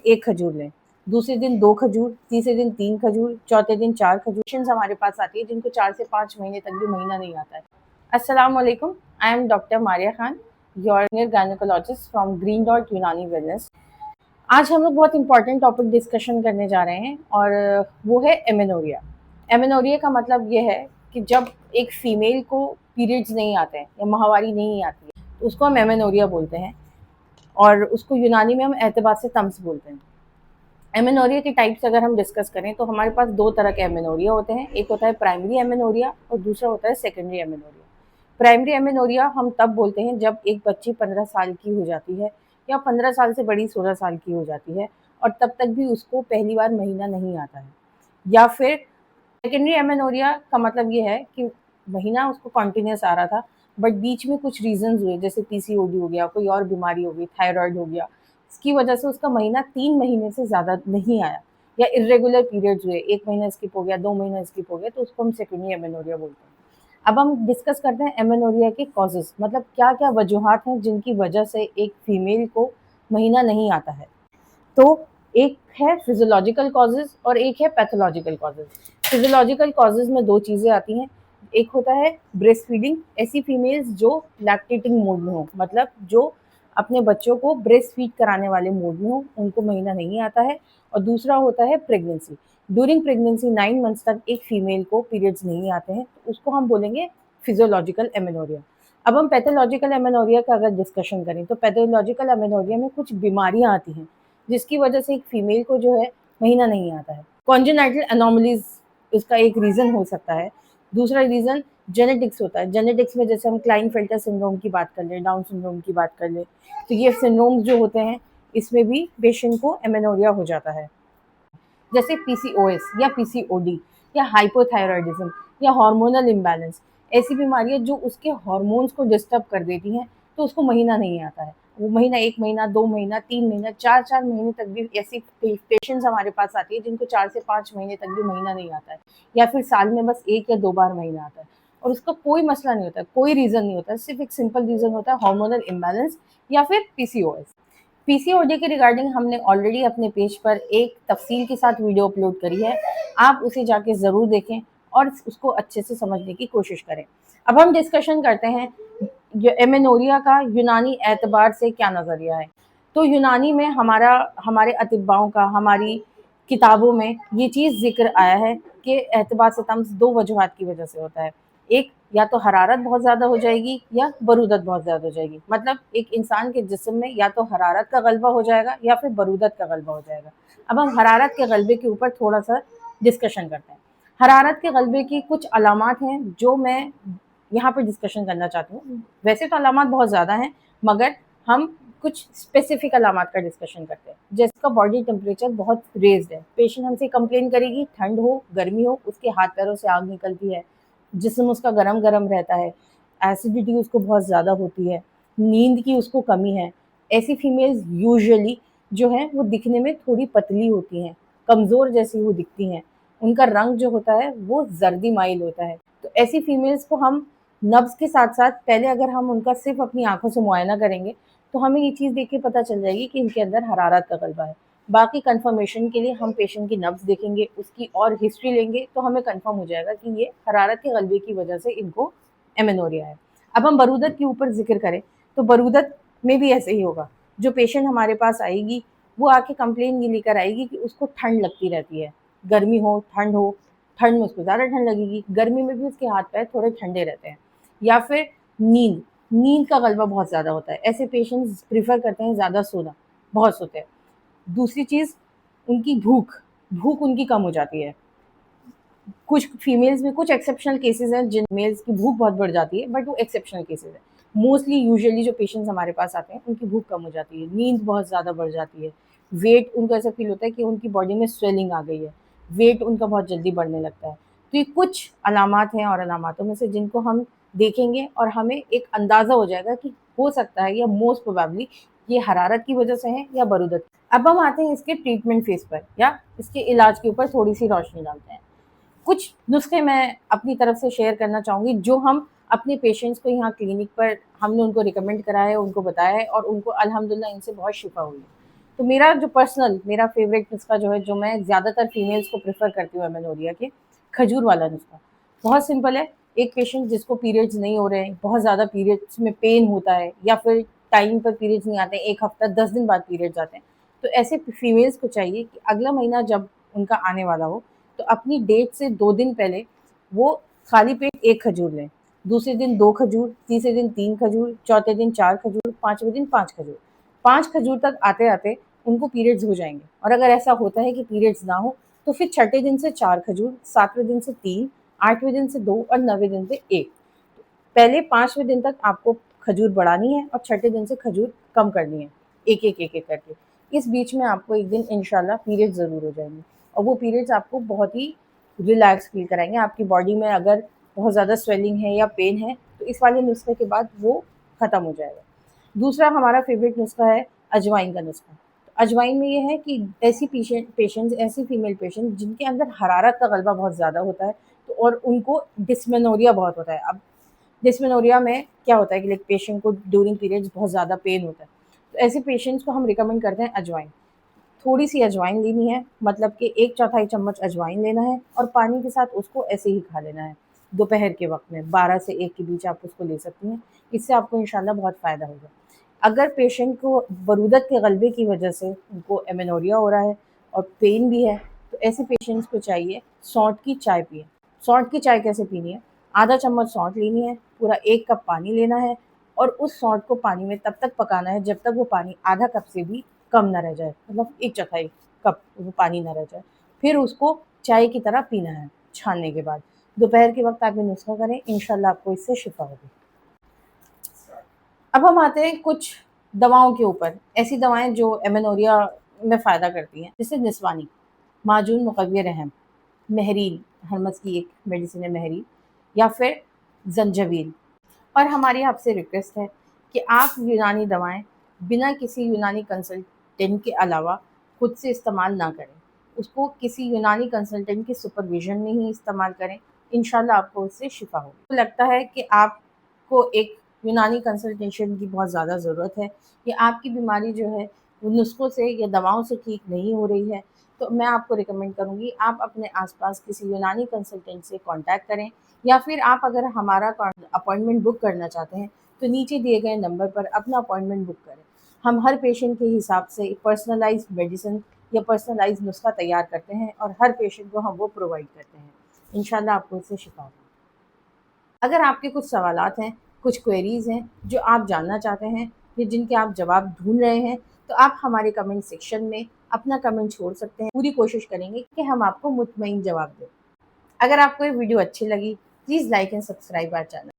1 खजूर लें, दूसरे दिन 2 खजूर, तीसरे दिन 3 खजूर, चौथे दिन 4 खजूर। पेशेंट्स हमारे पास आती है जिनको 4 से 5 महीने तक भी महीना नहीं आता है। अस्सलाम वालेकुम, I am doctor Maria Khan, your gynaecologist from green dot यूनानी वेलनेस। आज हम लोग बहुत इंपॉर्टेंट टॉपिक डिस्कशन करने जा रहे हैं और वो है एमेनोरिया। एमेनोरिया का मतलब ये है कि जब एक फीमेल को पीरियड्स नहीं आते हैं या माहवारी नहीं आती है तो उसको हम एमेनोरिया बोलते हैं और उसको यूनानी में हम एतबार से तम्स बोलते हैं। एमेनोरिया के टाइप्स अगर हम डिस्कस करें तो हमारे पास 2 तरह के एमेनोरिया होते हैं, एक होता है प्राइमरी एमेनोरिया और दूसरा होता है सेकेंडरी एमेनोरिया। प्राइमरी एमेनोरिया हम तब बोलते हैं जब एक बच्ची 15 साल की हो जाती है या 15 साल से बड़ी 16 साल की हो जाती है और तब तक भी उसको पहली बार महीना नहीं आता है। या फिर सेकेंडरी एमेनोरिया का मतलब ये है कि महीना उसको कॉन्टिन्यूस आ रहा था बट बीच में कुछ रीजंस हुए, जैसे पीसीओडी हो गया, कोई और बीमारी हो गई, थायराइड हो गया, इसकी वजह से उसका महीना 3 महीने से ज़्यादा नहीं आया या इर्रेगुलर पीरियड्स हुए, 1 महीना स्किप हो गया, 2 महीना स्किप हो गया, तो उसको हम सेकेंडरी एमेनोरिया बोलते हैं। अब हम डिस्कस करते हैं एमेनोरिया के कॉजेज़, मतलब क्या-क्या वजूहात हैं जिनकी वजह से एक फीमेल को महीना नहीं आता है। तो एक है फिजियोलॉजिकल कॉजेज़ और एक है पैथोलॉजिकल कॉजेज़। फिजियोलॉजिकल कॉजेज़ में 2 चीज़ें आती हैं, एक होता है ब्रेस्ट फीडिंग, ऐसी फीमेल्स जो लैक्टेटिंग मोड में हो, मतलब जो अपने बच्चों को ब्रेस्ट फीड कराने वाले मोड में हो, उनको महीना नहीं आता है। और दूसरा होता है प्रेगनेंसी। ड्यूरिंग प्रेगनेंसी 9 मंथ्स तक एक फीमेल को पीरियड्स नहीं आते हैं, तो उसको हम बोलेंगे फिजियोलॉजिकल एमेनोरिया। अब हम पैथोलॉजिकल एमेनोरिया का अगर डिस्कशन करें तो पैथोलॉजिकल एमेनोरिया में कुछ बीमारियां आती हैं जिसकी वजह से एक फीमेल को जो है महीना नहीं आता है। कॉन्जेनाइटल एनोमलीज इसका एक रीज़न हो सकता है। दूसरा रीज़न जेनेटिक्स होता है। जेनेटिक्स में जैसे हम क्लाइनफेल्टर सिंड्रोम की बात कर लें, डाउन सिंड्रोम की बात कर लें, तो ये सिंड्रोम्स जो होते हैं इसमें भी पेशेंट को एमेनोरिया हो जाता है। जैसे पीसीओएस या पीसीओडी या हाइपोथायरॉयडिज्म या हार्मोनल इम्बैलेंस, ऐसी बीमारियां जो उसके हार्मोन्स को डिस्टर्ब कर देती हैं, तो उसको महीना नहीं आता है। वो महीना, 1 महीना, 2 महीना, 3 महीना, 4-4 महीने तक भी ऐसी पेशेंट्स हमारे पास आती है जिनको 4 से 5 महीने तक भी महीना नहीं आता है, या फिर साल में बस 1 या 2 बार महीना आता है और उसका कोई मसला नहीं होता है, कोई रीज़न नहीं होता है, सिर्फ एक सिंपल रीज़न होता है हार्मोनल इम्बैलेंस या फिर पीसीओएस। पीसीओडी के रिगार्डिंग हमने ऑलरेडी अपने पेज पर एक तफसील के साथ वीडियो अपलोड करी है, आप उसे जाके ज़रूर देखें और उसको अच्छे से समझने की कोशिश करें। अब हम डिस्कशन करते हैं एमेनोरिया का यूनानी एतबार से क्या नज़रिया है। तो यूनानी में हमारे अतिब्बाओं का, हमारी किताबों में ये चीज़ जिक्र आया है कि एतबार से तम्स 2 वजूहात की वजह से होता है। एक, या तो हरारत बहुत ज़्यादा हो जाएगी या बरूदत बहुत ज़्यादा हो जाएगी। मतलब एक इंसान के जिस्म में या तो हरारत का गलबा हो जाएगा या फिर बरूदत का गलबा हो जाएगा। अब हम हरारत के गलबे के ऊपर थोड़ा सा डिस्कशन करते हैं। हरारत के गलबे की कुछ अलामात हैं जो मैं यहाँ पर डिस्कशन करना चाहती हूँ। वैसे तो अलामात बहुत ज़्यादा हैं, मगर हम कुछ स्पेसिफिक अलामात का डिस्कशन करते हैं। जैसे का बॉडी टेम्परेचर बहुत रेज्ड है, पेशेंट हमसे कंप्लेन करेगी, ठंड हो, गर्मी हो, उसके हाथ पैरों से आग निकलती है, जिस्म उसका गरम गरम रहता है, एसिडिटी उसको बहुत ज़्यादा होती है, नींद की उसको कमी है। ऐसी फीमेल्स यूजुअली जो हैं वो दिखने में थोड़ी पतली होती हैं, कमज़ोर जैसी वो दिखती हैं, उनका रंग जो होता है वो जर्दी माइल होता है। तो ऐसी फीमेल्स को हम नब्ज़ के साथ साथ पहले अगर हम उनका सिर्फ अपनी आंखों से मुआयना करेंगे तो हमें ये चीज़ देख के पता चल जाएगी कि इनके अंदर हरारत का गलबा है। बाकी कंफर्मेशन के लिए हम पेशेंट की नब्ज़ देखेंगे, उसकी और हिस्ट्री लेंगे, तो हमें कंफर्म हो जाएगा कि ये हरारत के गलबे की वजह से इनको एमेनोरिया है। अब हम बरूदत के ऊपर जिक्र करें तो बरूदत में भी ऐसे ही होगा। जो पेशेंट हमारे पास आएगी वो आके कंप्लेन ये लेकर आएगी कि उसको ठंड लगती रहती है, गर्मी हो, ठंड में उसको ज़्यादा ठंड लगेगी, गर्मी में भी उसके हाथ पैर थोड़े ठंडे रहते हैं। या फिर नींद का गलबा बहुत ज़्यादा होता है, ऐसे पेशेंट्स प्रेफर करते हैं ज़्यादा सोना, बहुत सोते हैं। दूसरी चीज़, उनकी भूख उनकी कम हो जाती है। कुछ फीमेल्स में कुछ एक्सेप्शनल केसेस हैं जिन मेल्स की भूख बहुत बढ़ जाती है, बट वो एक्सेप्शनल केसेस है। मोस्टली यूजुअली जो पेशेंट्स हमारे पास आते हैं उनकी भूख कम हो जाती है, नींद बहुत ज़्यादा बढ़ जाती है, वेट उनको ऐसा फील होता है कि उनकी बॉडी में स्वेलिंग आ गई है, वेट उनका बहुत जल्दी बढ़ने लगता है। तो ये कुछ अलामात हैं और अलामातों में से जिनको हम देखेंगे और हमें एक अंदाज़ा हो जाएगा कि हो सकता है या मोस्ट प्रोबेबली ये हरारत की वजह से है या बरूदत। अब हम आते हैं इसके ट्रीटमेंट फेज़ पर या इसके इलाज के ऊपर थोड़ी सी रोशनी डालते हैं। कुछ नुस्खे मैं अपनी तरफ से शेयर करना चाहूँगी जो हम अपने पेशेंट्स को यहाँ क्लिनिक पर हमने उनको रिकमेंड करा है, उनको बताया है और उनको अल्हम्दुलिल्लाह इनसे बहुत शिफा हुई है। तो मेरा फेवरेट नुस्खा जो है, जो मैं ज़्यादातर फीमेल्स को प्रेफर करती हूँ एमेनोरिया के, खजूर वाला नुस्खा। बहुत सिंपल है। एक पेशेंट जिसको पीरियड्स नहीं हो रहे हैं, बहुत ज़्यादा पीरियड्स में पेन होता है, या फिर टाइम पर पीरियड्स नहीं आते, 1 हफ्ता 10 दिन बाद पीरियड्स आते हैं, तो ऐसे फीमेल्स को चाहिए कि अगला महीना जब उनका आने वाला हो, तो अपनी डेट से 2 दिन पहले वो खाली पेट 1 खजूर लें, दूसरे दिन 2 खजूर, तीसरे दिन 3 खजूर, चौथे दिन 4 खजूर, 5वें दिन 5 खजूर। 5 खजूर तक आते-आते उनको पीरियड्स हो जाएँगे, और अगर ऐसा होता है कि पीरियड्स ना हो, तो फिर छठे दिन से 4 खजूर, 7वें दिन से 3, 8वें दिन से 2 और 9वें दिन से 1। पहले 5वें दिन तक आपको खजूर बढ़ानी है और छठे दिन से खजूर कम करनी है, एक-एक, एक-एक करके। इस बीच में आपको एक दिन इंशाल्लाह पीरियड्स ज़रूर हो जाएँगे, और वो पीरियड्स आपको बहुत ही रिलैक्स फ़ील कराएँगे। आपकी बॉडी में अगर बहुत ज़्यादा स्वेलिंग है या पेन है, तो इस वाले नुस्खे के बाद वो ख़त्म हो जाएगा। दूसरा हमारा फ़ेवरेट नुस्खा है अजवाइन का नुस्खा। तो अजवाइन में ये है कि ऐसी फीमेल पेशेंट जिनके अंदर हरारत का गलबा बहुत ज़्यादा होता है, तो और उनको डिस्मेनोरिया बहुत होता है। अब डिस्मेनोरिया में क्या होता है कि लाइक पेशेंट को ड्यूरिंग पीरियड्स बहुत ज़्यादा पेन होता है। तो ऐसे पेशेंट्स को हम रिकमेंड करते हैं अजवाइन। थोड़ी-सी अजवाइन लेनी है, मतलब कि 1/4 चम्मच अजवाइन लेना है, और पानी के साथ उसको ऐसे ही खा लेना है। दोपहर के वक़्त में 12 से 1 के बीच आप उसको ले सकती हैं। इससे आपको इंशाल्लाह बहुत फ़ायदा होगा। अगर पेशेंट को बरूदत के गलबे की वजह से उनको एमेनोरिया हो रहा है और पेन भी है, तो ऐसे पेशेंट्स को चाहिए सौंठ की चाय पिएँ। सौंठ की चाय कैसे पीनी है? आधा चम्मच सौंठ लेनी है, पूरा 1 कप पानी लेना है, और उस सौंठ को पानी में तब तक पकाना है जब तक वो पानी आधा कप से भी कम ना रह जाए, मतलब 1/4 कप वो पानी ना रह जाए। फिर उसको चाय की तरह पीना है छानने के बाद। दोपहर के वक़्त आप ये नुस्खा करें, इंशाल्लाह आपको इससे शिफ़ा होगी। अब हम आते हैं कुछ दवाओं के ऊपर, ऐसी दवाएँ जो एमेनोरिया में फ़ायदा करती हैं, जैसे निस्वानी, माजून मुक़व्वी रहम, महरीन, हर्मस की एक मेडिसिन है महरीन, या फिर ज़ंजाबील। और हमारी आपसे रिक्वेस्ट है कि आप यूनानी दवाएँ बिना किसी यूनानी कंसल्टेंट के अलावा खुद से इस्तेमाल ना करें। उसको किसी यूनानी कंसल्टेंट के सुपरविज़न में ही इस्तेमाल करें, इंशाल्लाह आपको उससे शिफ़ा होगी। तो लगता है कि आपको एक यूनानी कंसल्टेशन की बहुत ज़्यादा ज़रूरत है, कि आपकी बीमारी जो है वो नुस्ख़ों से या दवाओं से ठीक नहीं हो रही है, तो मैं आपको रिकमेंड करूँगी आप अपने आस-पास किसी यूनानी कंसल्टेंट से कॉन्टैक्ट करें, या फिर आप अगर हमारा अपॉइंटमेंट बुक करना चाहते हैं, तो नीचे दिए गए नंबर पर अपना अपॉइंटमेंट बुक करें। हम हर पेशेंट के हिसाब से पर्सनलाइज़्ड मेडिसिन या पर्सनलाइज़्ड नुस्खा तैयार करते हैं, और हर पेशेंट को हम वो प्रोवाइड करते हैं। इंशाल्लाह आपको इससे शिफ़ा होगी। अगर आपके कुछ सवालात हैं, कुछ क्वेरीज़ हैं जो आप जानना चाहते हैं, या जिनके आप जवाब ढूँढ रहे हैं, तो आप हमारे कमेंट सेक्शन में अपना कमेंट छोड़ सकते हैं। पूरी कोशिश करेंगे कि हम आपको मुतमईन जवाब दें। अगर आपको ये वीडियो अच्छी लगी, please like and subscribe our channel.